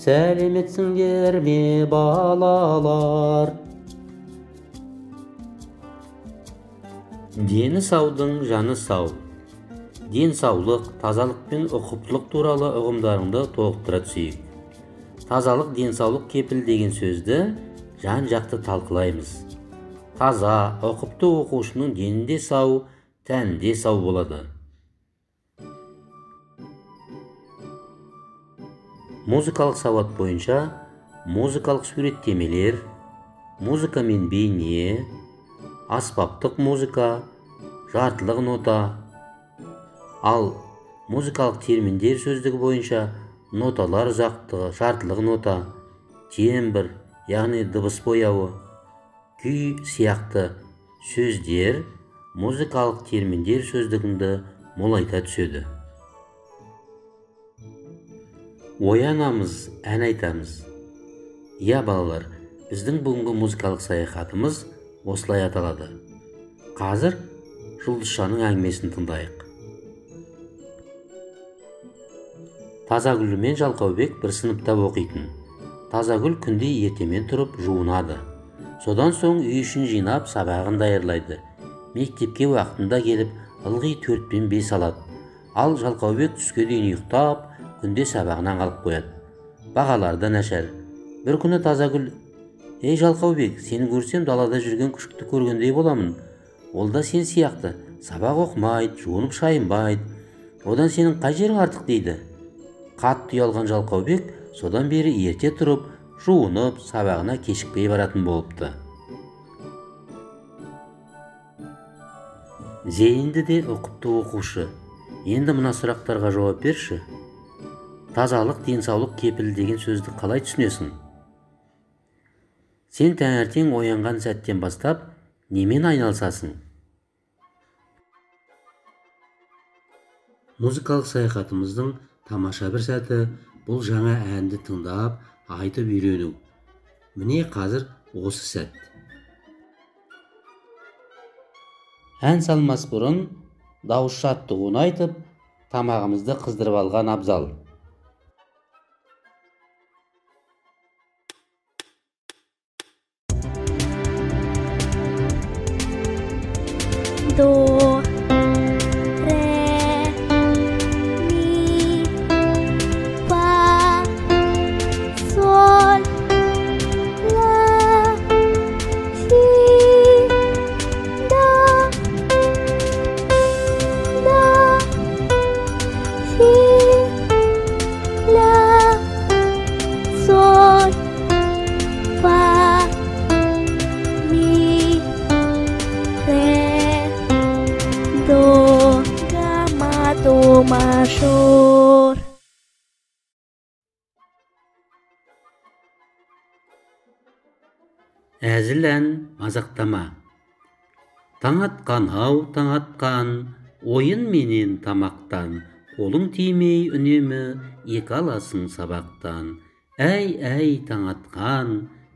Сәлеметсіңдер ме балалар? Дені саудың жаны сау. Денсаулық, тазалық пен ұқыптылық туралы ұғымдарыңды толықтыра түсейік. Тазалық, денсаулық кепіл деген сөзді жан-жақты талқылаймыз. Таза, ұқыпты оқушының денінде сау, тәнінде сау болады. Музыкалық сауат бойынша музыкалық суреттемелер, музыка мен бейне, аспаптық музыка, жартылық нота. Ал музыкалық терминдер сөздігі бойынша ноталар ұзақтығы, жартылық нота, тембр, яғни дыбыс бояуы, күй сияқты сөздер музыкалық терминдер сөздігіңді молайта түседі. Оянамыз, ән айтамыз. Иә балалар, біздің бүгінгі музыкалық саяхатымыз осылай аталады. Қазір Жұлдызшаның әңгімесін тыңдайық. Тазагүл мен Жалқаубек бір сыныпта оқитын. Тазагүл күнде ертемен тұрып жуынады. Содан соң үй ішін жинап сабағын даярлайды. Мектепке уақытында келіп, ылғи 4 пен 5 алады. Ал Жалқаубек түске дейін ұйықтап, күнде сабағынан қалып қояды. Бағалары да нашар. Бір күні Тазагүл: «Ей Жалқаубек, сені көрсем далада жүрген күшікті көргендей боламын. Ол да сен сияқты сабақ оқымайды, жуынып шайынбайды. Одан сенің қай жерің артық?» дейді. Қатты ұялған Жалқаубек содан бері ерте тұрып, жуынып, сабағына кешікпей баратын болыпты. Зейінді де ұқыпты оқушы. Енді мына сұрақтарға жауап берші. Тазалық, денсаулық кепіл деген сөзді қалай түсінесің? Сен таңертең оянған сәттен бастап немен айналысасың? Музыкалық саяхатымыздың тамаша бір сәті бұл жаңа әнді тыңдап, айтып үйрену. Міне қазір осы сәт. Ән салмас бұрын дауыс шаттығын айтып, тамағымызды қыздырып алған абзал. Do, re, mi, fa, sol, la, si, do, si, la, sol, fa, mi, re, do, gamma, do major. Әзіл ән, мазақтама. Таң атқан, ау таң атқан, ойын менен тамақтан, қолың тимей үнемі, екі аласың сабақтан. Әй, таң атқан,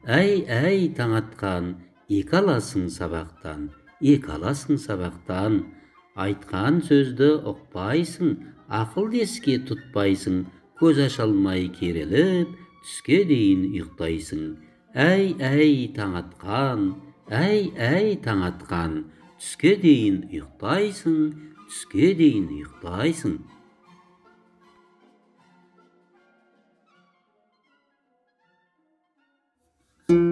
әй, таң атқан, екі аласың сабақтан, екі аласың сабақтан. Айтқан сөзді ұқпайсың, ақыл деске тұтпайсың, көз аша алмай керіліп, түске дейін ұйықтайсың. Әй, таң атқан, әй, таң атқан, түске дейін ұйықтайсың, түске дейін ұйықтайсың. Taң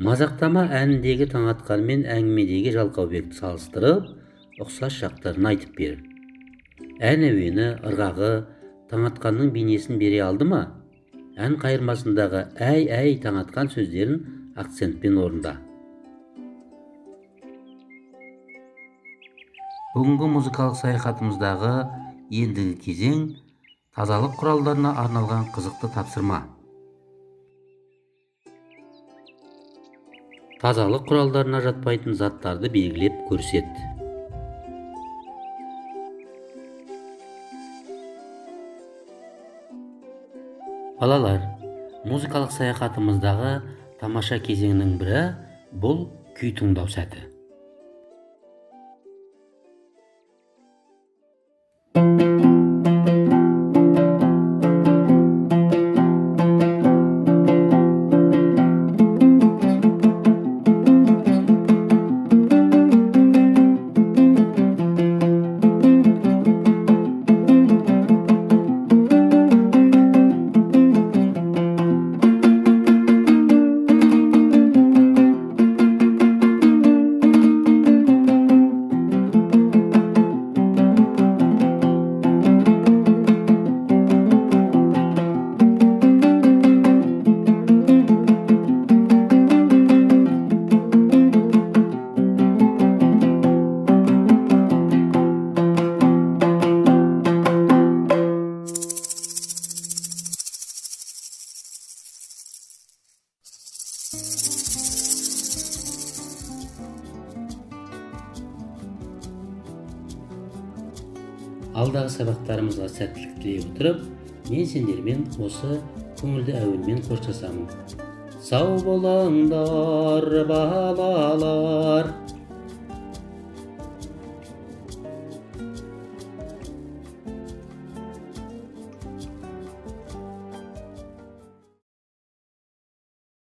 Мазақтама әніндегі таң атқан мен әңгімедегі Жалқаубекті салыстырып, ұқсас жақтарын айтып бер. Ән әуені, ырғағы, таң атқанның бейнесін бере алды ма? Ән қайырмасындағы әй таң атқан сөздерін акцентпен орында. Бүгінгі музыкалық саяхатымыздағы ендігі кезең тазалық құралдарына арналған қызықты тапсырма. Тазалық құралдарына жатпайтын заттарды белгілеп көрсет. Балалар, музыкалық саяхатымыздағы тамаша кезеңнің бірі бұл күй тыңдау сәті. Алдағы сабақтарымызға сәттілік тілей отырып, мен сендермен осы көңілді әуенмен қоштасамын. Сау болыңдар балалар.